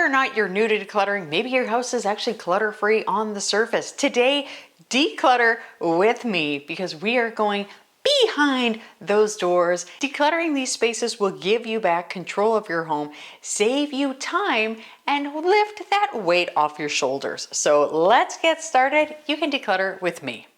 or not you're new to decluttering, maybe your house is actually clutter-free on the surface. Today, declutter with me because we are going behind those doors. Decluttering these spaces will give you back control of your home, save you time, and lift that weight off your shoulders. So let's get started. You can declutter with me.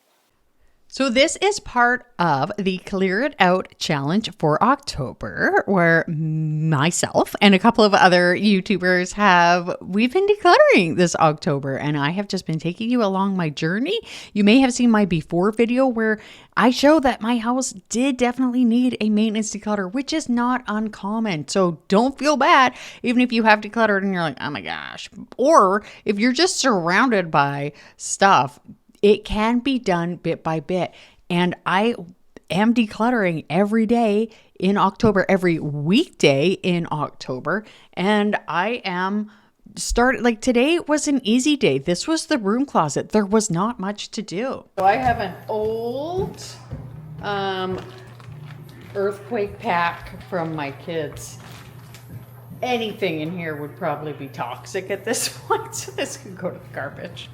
So this is part of the Clear It Out challenge for October, where myself and a couple of other YouTubers we've been decluttering this October, and I have just been taking you along my journey. You may have seen my before video where I show that my house did definitely need a maintenance declutter, which is not uncommon. So don't feel bad, even if you have decluttered and you're like, oh my gosh, or if you're just surrounded by stuff. It can be done bit by bit. And I am decluttering every day in October, every weekday in October. And I am like today was an easy day. This was the broom closet. There was not much to do. So I have an old earthquake pack from my kids. Anything in here would probably be toxic at this point. So this could go to the garbage.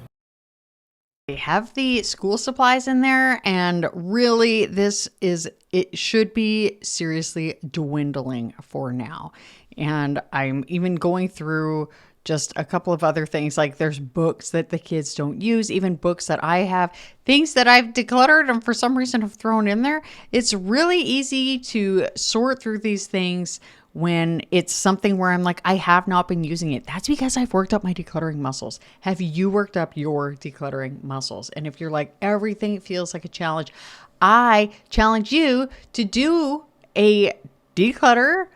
They have the school supplies in there, and really it should be seriously dwindling for now. And I'm even going through just a couple of other things, like there's books that the kids don't use, even books that I have, things that I've decluttered and for some reason have thrown in there. It's really easy to sort through these things when it's something where I'm like, I have not been using it. That's because I've worked up my decluttering muscles. Have you worked up your decluttering muscles? And if you're like, everything feels like a challenge, I challenge you to do a declutter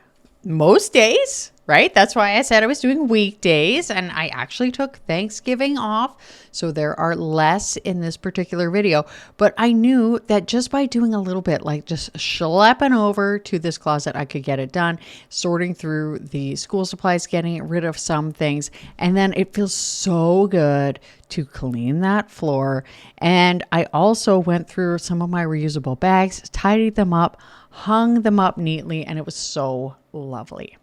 most days, right? That's why I said I was doing weekdays, and I actually took Thanksgiving off. So there are less in this particular video, but I knew that just by doing a little bit, like just schlepping over to this closet, I could get it done, sorting through the school supplies, getting rid of some things. And then it feels so good to clean that floor. And I also went through some of my reusable bags, tidied them up, hung them up neatly, and it was so lovely.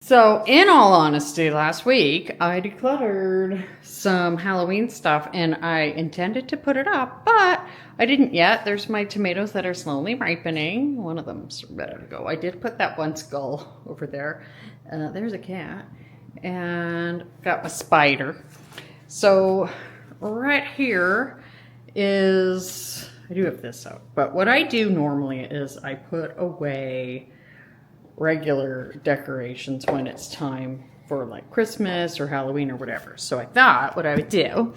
So in all honesty, last week I decluttered some Halloween stuff and I intended to put it up, but I didn't yet. There's my tomatoes that are slowly ripening. One of them's ready to go. I did put that one skull over there. There's a cat, and got my spider. So right here is, I do have this out, but what I do normally is I put away regular decorations when it's time for like Christmas or Halloween or whatever. So I thought what I would do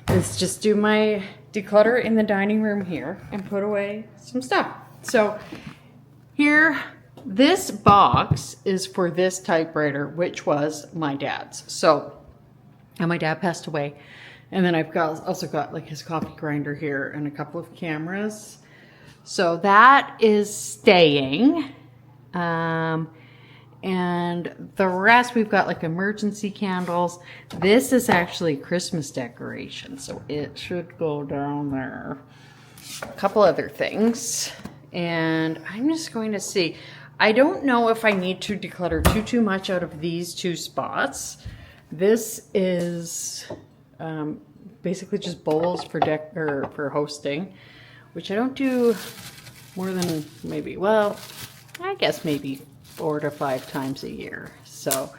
is just do my declutter in the dining room here and put away some stuff. So here, this box is for this typewriter, which was my dad's. So, and my dad passed away. And then I've also got like his coffee grinder here and a couple of cameras. So that is staying. And the rest, we've got like emergency candles. This is actually Christmas decoration, so it should go down there. A couple other things, and I'm just going to see. I don't know if I need to declutter too much out of these two spots. This is basically just bowls for hosting, which I don't do more than maybe, well, I guess maybe 4 to 5 times a year. So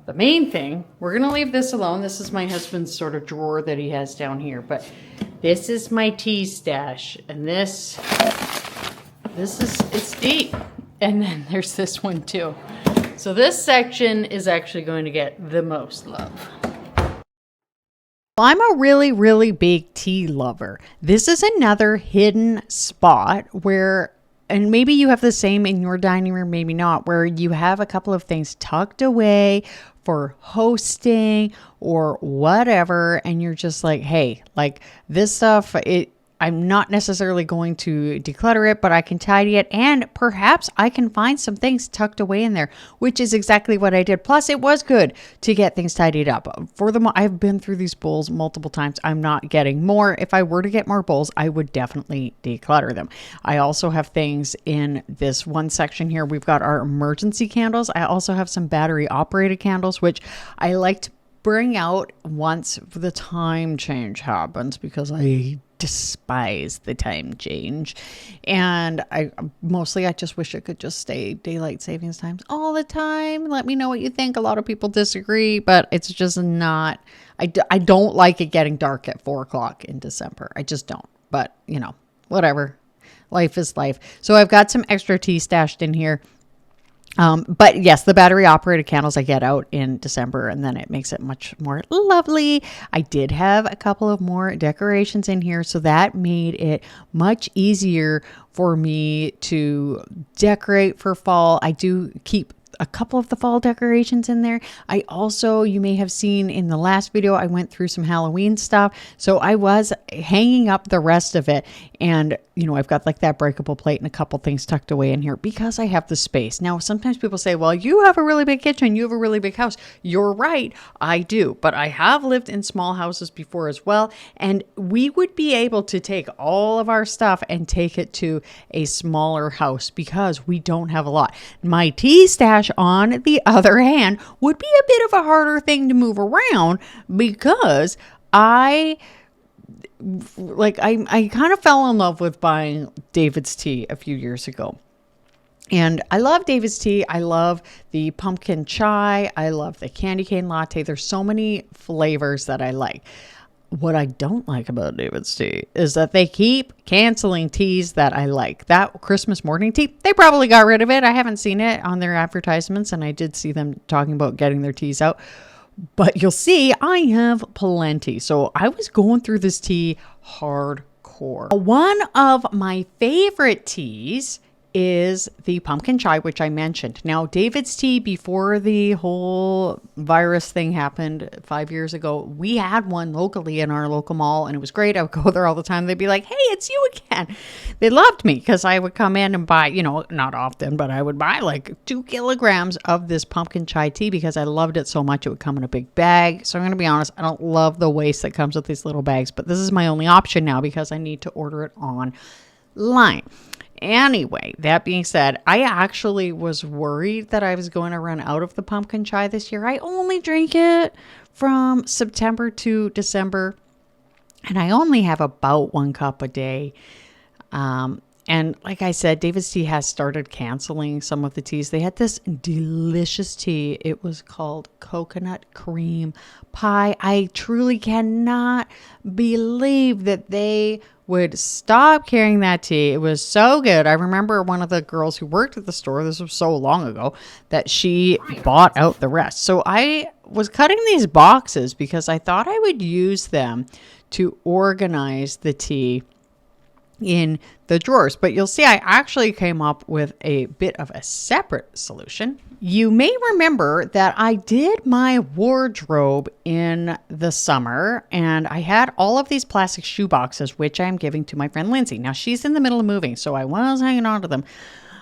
the main thing, we're going to leave this alone. This is my husband's sort of drawer that he has down here, but this is my tea stash, and this is, it's deep. And then there's this one too. So this section is actually going to get the most love. I'm a really, really big tea lover. This is another hidden spot where, and maybe you have the same in your dining room, maybe not, where you have a couple of things tucked away for hosting or whatever. And you're just like, hey, like this stuff, I'm not necessarily going to declutter it, but I can tidy it, and perhaps I can find some things tucked away in there, which is exactly what I did. Plus, it was good to get things tidied up. I've been through these bowls multiple times. I'm not getting more. If I were to get more bowls, I would definitely declutter them. I also have things in this one section here. We've got our emergency candles. I also have some battery operated candles, which I like to bring out once the time change happens, because I despise the time change. And I just wish it could just stay daylight savings times all the time. Let me know what you think. A lot of people disagree, but it's just not, I don't like it getting dark at 4 o'clock in December. I just don't, but whatever. Life is life. So I've got some extra tea stashed in here. But yes, the battery operated candles I get out in December, and then it makes it much more lovely. I did have a couple of more decorations in here, so that made it much easier for me to decorate for fall. I do keep a couple of the fall decorations in there. I also, you may have seen in the last video, I went through some Halloween stuff. So I was hanging up the rest of it. And, I've got like that breakable plate and a couple things tucked away in here because I have the space. Now, sometimes people say, well, you have a really big kitchen. You have a really big house. You're right. I do. But I have lived in small houses before as well. And we would be able to take all of our stuff and take it to a smaller house because we don't have a lot. My tea stash, on the other hand, would be a bit of a harder thing to move around because I kind of fell in love with buying David's tea a few years ago. And I love David's tea. I love the pumpkin chai. I love the candy cane latte. There's so many flavors that I like. What I don't like about David's tea is that they keep canceling teas that I like. That Christmas morning tea, they probably got rid of it. I haven't seen it on their advertisements, and I did see them talking about getting their teas out. But you'll see I have plenty. So I was going through this tea hardcore. One of my favorite teas is the pumpkin chai, which I mentioned. Now, David's tea, before the whole virus thing happened 5 years ago, we had one locally in our local mall, and it was great. I would go there all the time. They'd be like, hey, it's you again. They loved me because I would come in and buy, not often, but I would buy like 2 kilograms of this pumpkin chai tea because I loved it so much. It would come in a big bag. So I'm going to be honest, I don't love the waste that comes with these little bags, but this is my only option now because I need to order it online. Anyway, that being said, I actually was worried that I was going to run out of the pumpkin chai this year. I only drink it from September to December, and I only have about 1 cup a day. And like I said, David's Tea has started canceling some of the teas. They had this delicious tea. It was called coconut cream pie. I truly cannot believe that they would stop carrying that tea. It was so good. I remember one of the girls who worked at the store, this was so long ago, that she bought out the rest. So I was cutting these boxes because I thought I would use them to organize the tea in the drawers. But you'll see I actually came up with a bit of a separate solution. You may remember that I did my wardrobe in the summer, and I had all of these plastic shoe boxes, which I'm giving to my friend Lindsay. Now, she's in the middle of moving, so I was hanging on to them.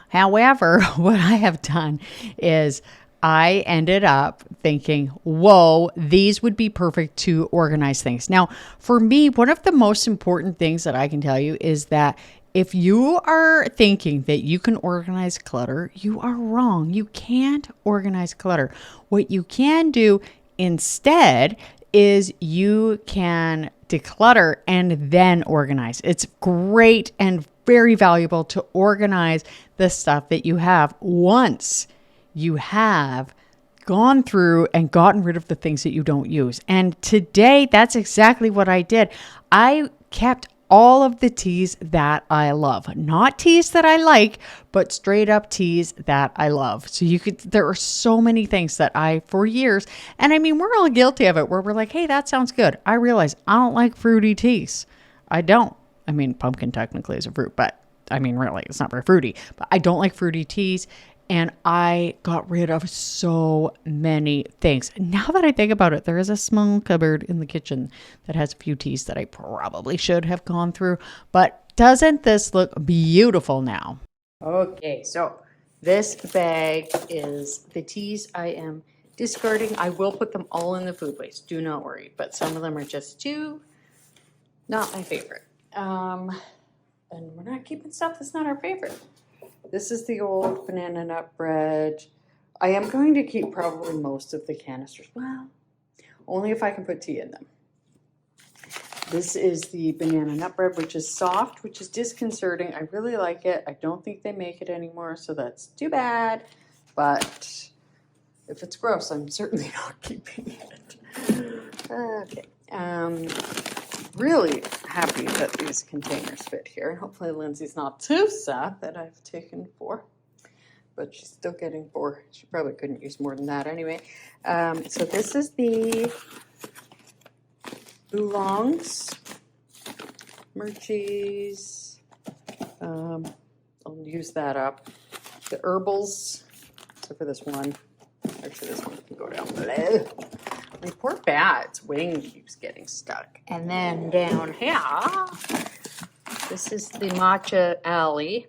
However, what I have done is I ended up thinking, whoa, these would be perfect to organize things. Now, for me, one of the most important things that I can tell you is that if you are thinking that you can organize clutter, you are wrong. You can't organize clutter. What you can do instead is you can declutter and then organize. It's great and very valuable to organize the stuff that you have once you have gone through and gotten rid of the things that you don't use. And today, that's exactly what I did. I kept all of the teas that I love. Not teas that I like, but straight up teas that I love. So there are so many things that for years, and I mean, we're all guilty of it, where we're like, hey, that sounds good. I realize I don't like fruity teas. I don't. I mean, pumpkin technically is a fruit, but I mean, really, it's not very fruity. But I don't like fruity teas. and I got rid of so many things. Now that I think about it, there is a small cupboard in the kitchen that has a few teas that I probably should have gone through. But doesn't this look beautiful now? Okay, so this bag is the teas I am discarding. I will put them all in the food waste, do not worry. But some of them are just too not my favorite. And we're not keeping stuff that's not our favorite. This is the old banana nut bread. I am going to keep probably most of the canisters. Well, only if I can put tea in them. This is the banana nut bread, which is soft, which is disconcerting. I really like it. I don't think they make it anymore, so that's too bad. But if it's gross, I'm certainly not keeping it. Okay. Really happy that these containers fit here. Hopefully Lindsay's not too sad that I've taken 4, but she's still getting 4. She probably couldn't use more than that anyway. So this is the oolongs, Murchies. I'll use that up. The herbals, except for this one. Actually, this one can go down below. My poor bat's wing keeps getting stuck. And then down here, this is the matcha alley.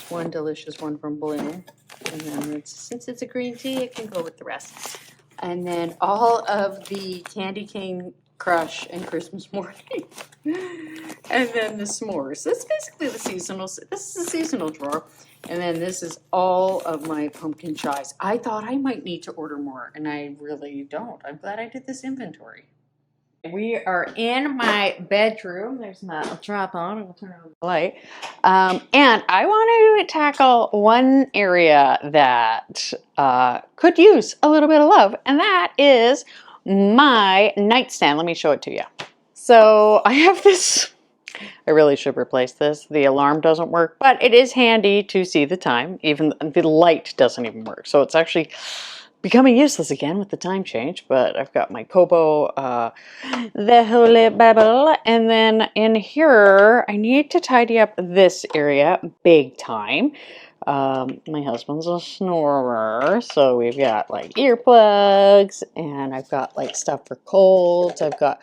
One delicious one from Bloom. And then since it's a green tea, it can go with the rest. And then all of the candy cane crush and Christmas morning. And then the s'mores. That's basically the seasonal. This is a seasonal drawer. And then this is all of my pumpkin chives. I thought I might need to order more, and I really don't. I'm glad I did this inventory. We are in my bedroom. There's my tripod. I'll turn on the light. And I want to tackle one area that could use a little bit of love, and that is my nightstand. Let me show it to you. So I have this. I really should replace this. The alarm doesn't work, but it is handy to see the time. Even the light doesn't even work. So it's actually becoming useless again with the time change. But I've got my Kobo, the Holy Bible. And then in here, I need to tidy up this area big time. My husband's a snorer, so we've got like earplugs, and I've got like stuff for colds. I've got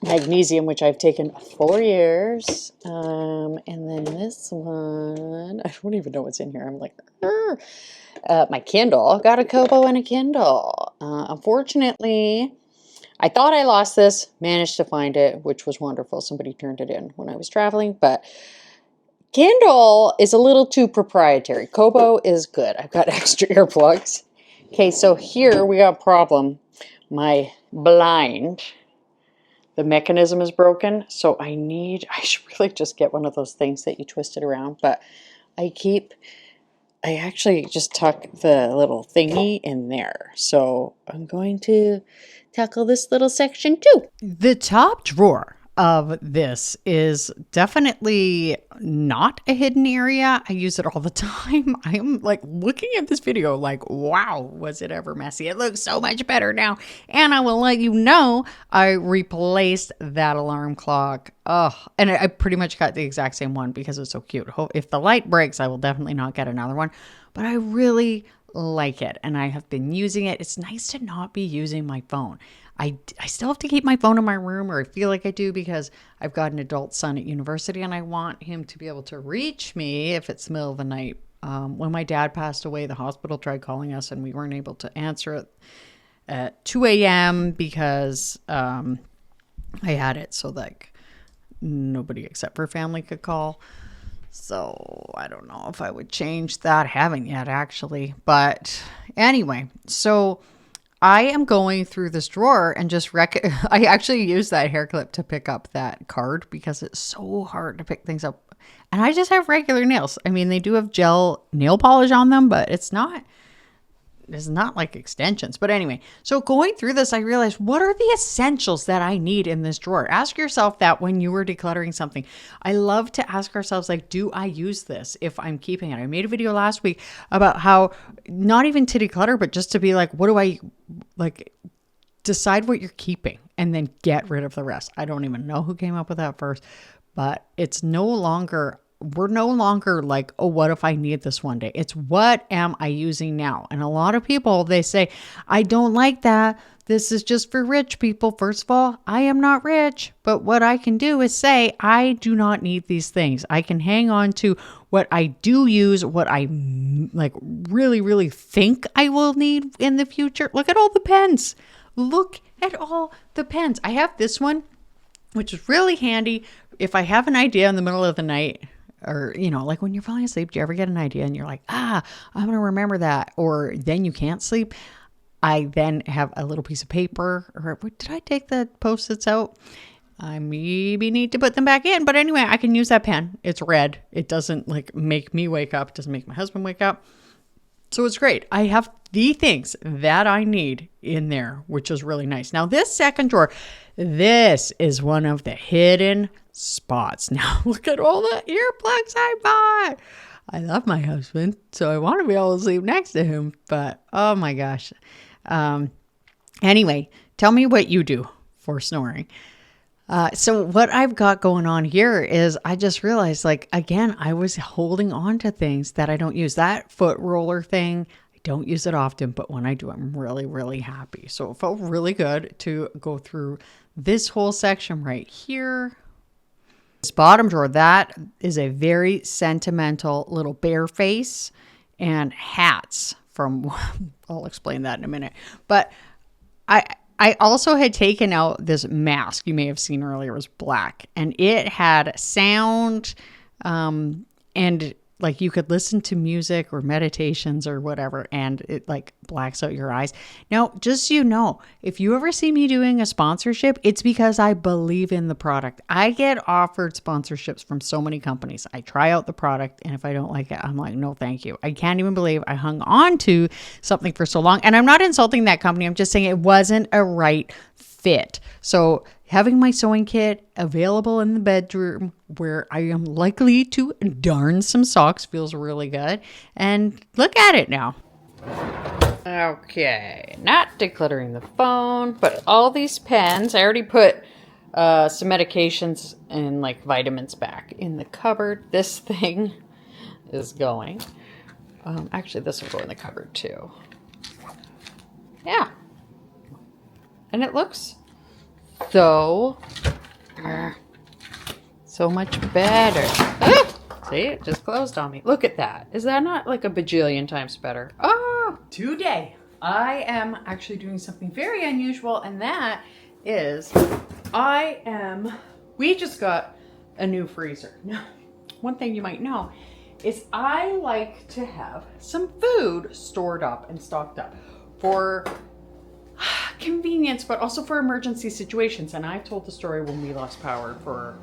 magnesium, which I've taken 4 years. And then this one, I don't even know what's in here. I'm like, my Kindle. I got a Kobo and a Kindle. Unfortunately, I thought I lost this, managed to find it, which was wonderful. Somebody turned it in when I was traveling, but Kindle is a little too proprietary. Kobo is good. I've got extra earplugs. Okay, so here we got a problem. My blind, the mechanism is broken, so I should really just get one of those things that you twist it around, but I actually just tuck the little thingy in there. So I'm going to tackle this little section too. The top drawer of this is definitely not a hidden area. I use it all the time. I'm like looking at this video like, wow, was it ever messy? It looks so much better now. And I will let you know, I replaced that alarm clock. Oh, and I pretty much got the exact same one because it's so cute. If the light breaks, I will definitely not get another one. But I really like it, and I have been using it. It's nice to not be using my phone. I still have to keep my phone in my room, or I feel like I do, because I've got an adult son at university and I want him to be able to reach me if it's the middle of the night. When my dad passed away, the hospital tried calling us and we weren't able to answer it at 2 a.m. because I had it so like nobody except for family could call. So I don't know if I would change that. I haven't yet, actually. But anyway, so I am going through this drawer and just I actually used that hair clip to pick up that card because it's so hard to pick things up. And I just have regular nails. I mean, they do have gel nail polish on them, but it's not like extensions. But anyway, so going through this, I realized, what are the essentials that I need in this drawer? Ask yourself that when you are decluttering something. I love to ask ourselves, like, do I use this if I'm keeping it? I made a video last week about how not even to declutter, but just to be like, what do I like? Decide what you're keeping and then get rid of the rest. I don't even know who came up with that first, but it's no longer we're no longer like, oh, what if I need this one day? It's what am I using now? And a lot of people, they say, I don't like that. This is just for rich people. First of all, I am not rich, but what I can do is say, I do not need these things. I can hang on to what I do use, what I like really, really think I will need in the future. Look at all the pens. Look at all the pens. I have this one, which is really handy. If I have an idea in the middle of the night, or, you know, like when you're falling asleep, do you ever get an idea and you're like, I'm going to remember that, or then you can't sleep? I then have a little piece of paper, or did I take the Post-its out? I maybe need to put them back in, but anyway, I can use that pen. It's red. It doesn't like make me wake up. It doesn't make my husband wake up. So it's great. I have the things that I need in there, which is really nice. Now this second drawer, this is one of the hidden spots. Now look at all the earplugs I bought. I love my husband, so I want to be able to sleep next to him, but oh my gosh. Anyway, tell me what you do for snoring. So what I've got going on here is I just realized, like, again, I was holding on to things that I don't use. That foot roller thing, I don't use it often, but when I do, I'm really, really happy. So it felt really good to go through this whole section right here. This bottom drawer, that is a very sentimental little bear face and hats from, I'll explain that in a minute. But I also had taken out this mask you may have seen earlier. It was black and it had sound and like you could listen to music or meditations or whatever, and it like blacks out your eyes. Now, just so you know, if you ever see me doing a sponsorship, it's because I believe in the product. I get offered sponsorships from so many companies. I try out the product, and if I don't like it, I'm like, no, thank you. I can't even believe I hung on to something for so long. And I'm not insulting that company. I'm just saying it wasn't a right fit. So having my sewing kit available in the bedroom where I am likely to darn some socks feels really good. And look at it now. Okay, not decluttering the phone, but all these pens. I already put some medications and like vitamins back in the cupboard. This thing is going. Actually, this will go in the cupboard too. Yeah. And it looks so much better. See, it just closed on me. Look at that. Is that not like a bajillion times better? Oh, today I am actually doing something very unusual, and that is we just got a new freezer. Now, one thing you might know is I like to have some food stored up and stocked up for convenience, but also for emergency situations. And I told the story when we lost power for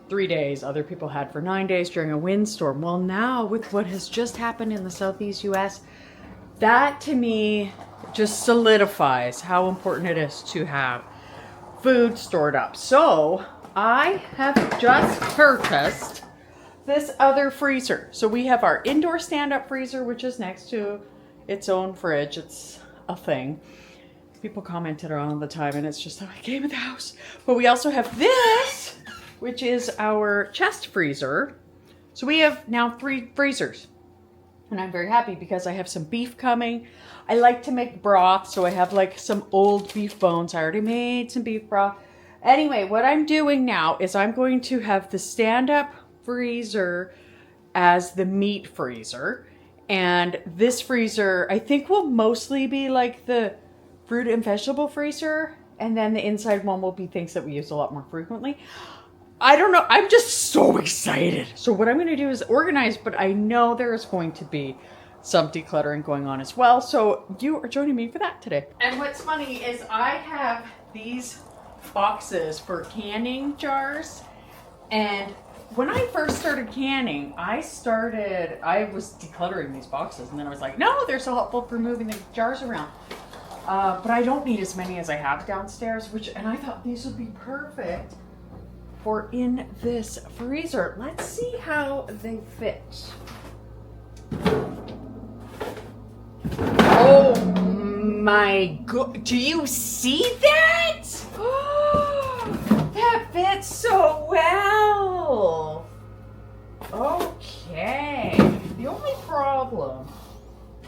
3 days. Other people had for 9 days during a windstorm. Well, now with what has just happened in the Southeast US, that to me just solidifies how important it is to have food stored up. So I have just purchased this other freezer. So we have our indoor stand-up freezer, which is next to its own fridge. It's a thing. People commented on all the time, and it's just how I came in the house. But we also have this, which is our chest freezer. So we have now 3 freezers. And I'm very happy because I have some beef coming. I like to make broth, so I have like some old beef bones. I already made some beef broth. Anyway, what I'm doing now is I'm going to have the stand-up freezer as the meat freezer. And this freezer, I think, will mostly be like the fruit and vegetable freezer. And then the inside one will be things that we use a lot more frequently. I don't know. I'm just so excited. So what I'm going to do is organize, but I know there is going to be some decluttering going on as well. So you are joining me for that today. And what's funny is I have these boxes for canning jars. And when I first started canning, I was decluttering these boxes, and then I was like, no, they're so helpful for moving the jars around. But I don't need as many as I have downstairs, and I thought these would be perfect for in this freezer. Let's see how they fit. Oh my god, do you see that? That fits so well. Okay. The only problem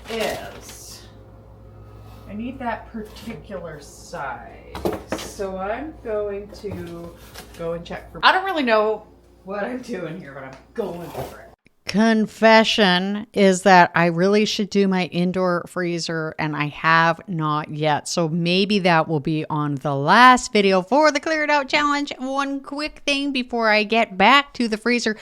is I need that particular size. So I'm going to go and check for... I don't really know what I'm doing here, but I'm going for it. Confession is that I really should do my indoor freezer and I have not yet. So maybe that will be on the last video for the Clear It Out Challenge. One quick thing before I get back to the freezer.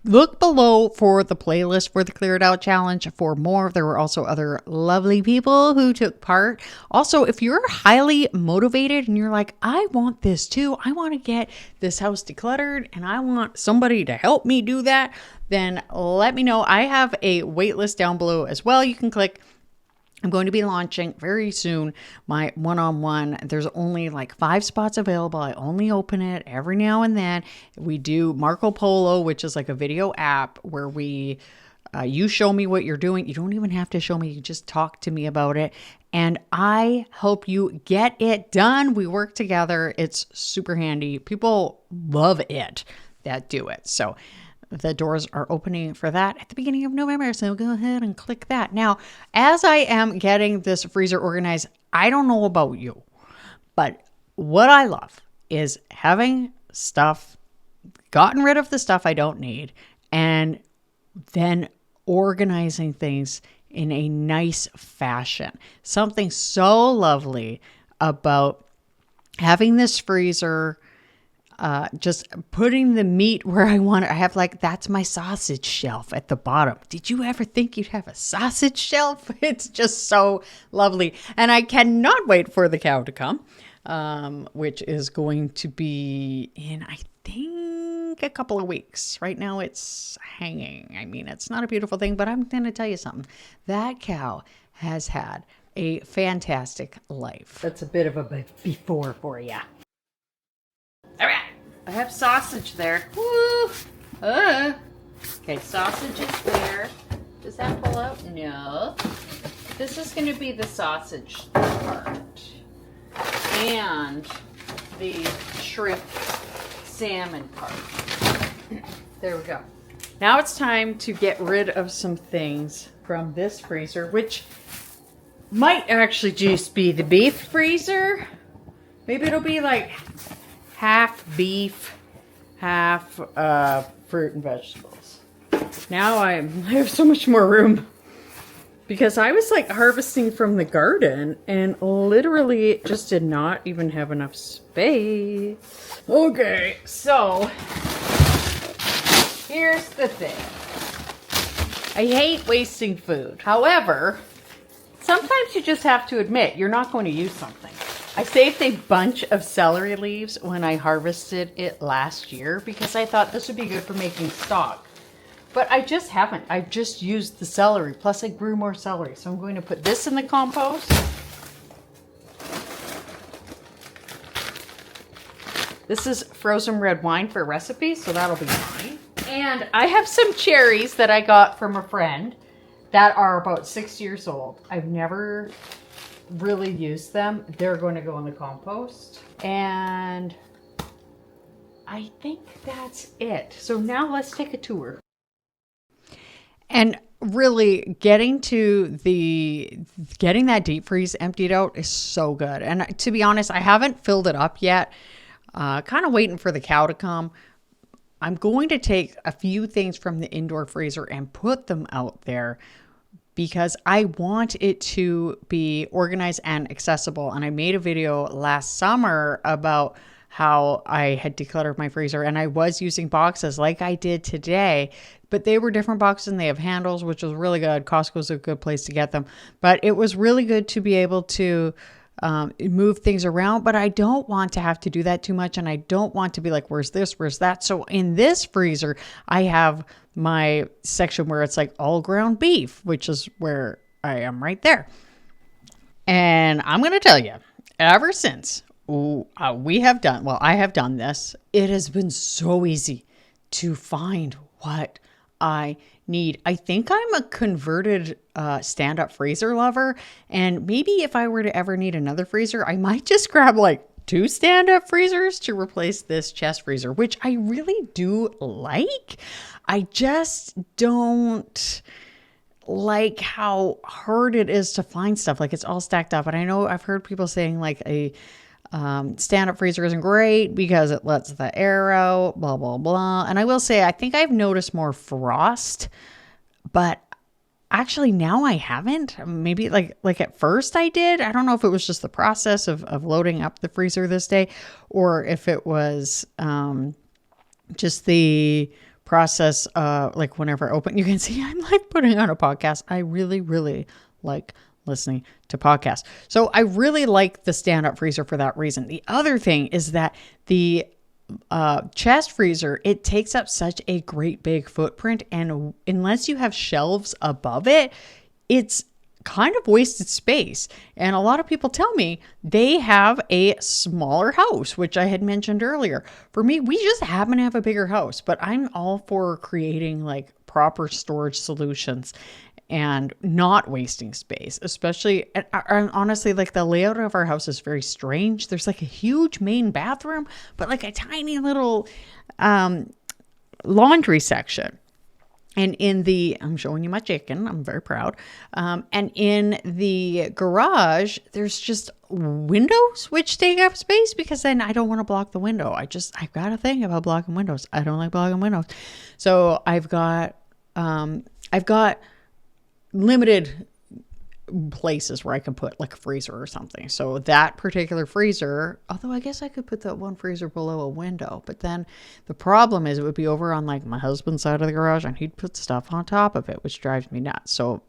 Look below for the playlist for the Clear It Out Challenge for more. There were also other lovely people who took part. Also, if you're highly motivated and you're like, I want this too, I want to get this house decluttered and I want somebody to help me do that, then let me know. I have a wait list down below as well. You can click. I'm going to be launching very soon my one-on-one. There's only like 5 spots available. I only open it every now and then. We do Marco Polo, which is like a video app where we, you show me what you're doing. You don't even have to show me. You just talk to me about it. And I help you get it done. We work together. It's super handy. People love it that do it. So the doors are opening for that at the beginning of November, so go ahead and click that. Now, as I am getting this freezer organized, I don't know about you, but what I love is having stuff, gotten rid of the stuff I don't need, and then organizing things in a nice fashion. Something so lovely about having this freezer, just putting the meat where I want it. I have like, that's my sausage shelf at the bottom. Did you ever think you'd have a sausage shelf? It's just so lovely. And I cannot wait for the cow to come, which is going to be in, I think, a couple of weeks. Right now it's hanging. I mean, it's not a beautiful thing, but I'm going to tell you something. That cow has had a fantastic life. That's a bit of a before for you. All right, I have sausage there. Woo! Okay, sausage is there. Does that pull out? No. This is going to be the sausage part. And the shrimp salmon part. There we go. Now it's time to get rid of some things from this freezer, which might actually just be the beef freezer. Maybe it'll be like half beef, half fruit and vegetables. Now I have so much more room because I was like harvesting from the garden and literally just did not even have enough space. Okay, so here's the thing. I hate wasting food. However, sometimes you just have to admit you're not going to use something. I saved a bunch of celery leaves when I harvested it last year because I thought this would be good for making stock. But I just haven't. I just used the celery. Plus I grew more celery. So I'm going to put this in the compost. This is frozen red wine for recipes, so that'll be fine. And I have some cherries that I got from a friend that are about 6 years old. I've never really used them. They're going to go in the compost. And I think that's it. So now let's take a tour. And really getting that deep freeze emptied out is so good. And to be honest, I haven't filled it up yet. Kind of waiting for the cow to come. I'm going to take a few things from the indoor freezer and put them out there because I want it to be organized and accessible. And I made a video last summer about how I had decluttered my freezer and I was using boxes like I did today, but they were different boxes and they have handles, which was really good. Costco's a good place to get them, but it was really good to be able to move things around, but I don't want to have to do that too much. And I don't want to be like, where's this, where's that? So in this freezer, I have my section where it's like all ground beef, which is where I am right there. And I'm going to tell you, ever since I have done this, it has been so easy to find what I need. I think I'm a converted stand-up freezer lover, and maybe if I were to ever need another freezer, I might just grab like 2 stand-up freezers to replace this chest freezer, which I really do like. I just don't like how hard it is to find stuff. Like, it's all stacked up. And I know I've heard people saying like a stand-up freezer isn't great because it lets the air out, blah, blah, blah. And I will say, I think I've noticed more frost, but actually now I haven't. Maybe like at first I did. I don't know if it was just the process of loading up the freezer this day, or if it was just the process like whenever I open. You can see I'm like putting on a podcast. I really, really like listening to podcasts. So I really like the stand-up freezer for that reason. The other thing is that the chest freezer, it takes up such a great big footprint, and unless you have shelves above it, it's kind of wasted space. And a lot of people tell me they have a smaller house, which I had mentioned earlier. For me, we just happen to have a bigger house, but I'm all for creating like proper storage solutions and not wasting space, especially, and honestly, like the layout of our house is very strange. There's like a huge main bathroom, but like a tiny little laundry section. And I'm showing you my chicken. I'm very proud. And in the garage, there's just windows which take up space because then I don't want to block the window. I've got a thing about blocking windows. I don't like blocking windows. So I've got limited places where I can put like a freezer or something. So that particular freezer, although I guess I could put that one freezer below a window, but then the problem is it would be over on like my husband's side of the garage and he'd put stuff on top of it, which drives me nuts. So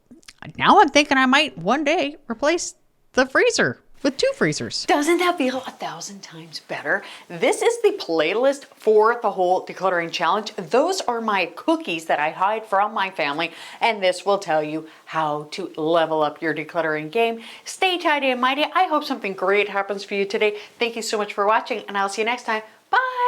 now I'm thinking I might one day replace the freezer with 2 freezers. Doesn't that feel 1,000 times better? This is the playlist for the whole decluttering challenge. Those are my cookies that I hide from my family, and this will tell you how to level up your decluttering game. Stay tidy and mighty. I hope something great happens for you today. Thank you so much for watching, and I'll see you next time. Bye.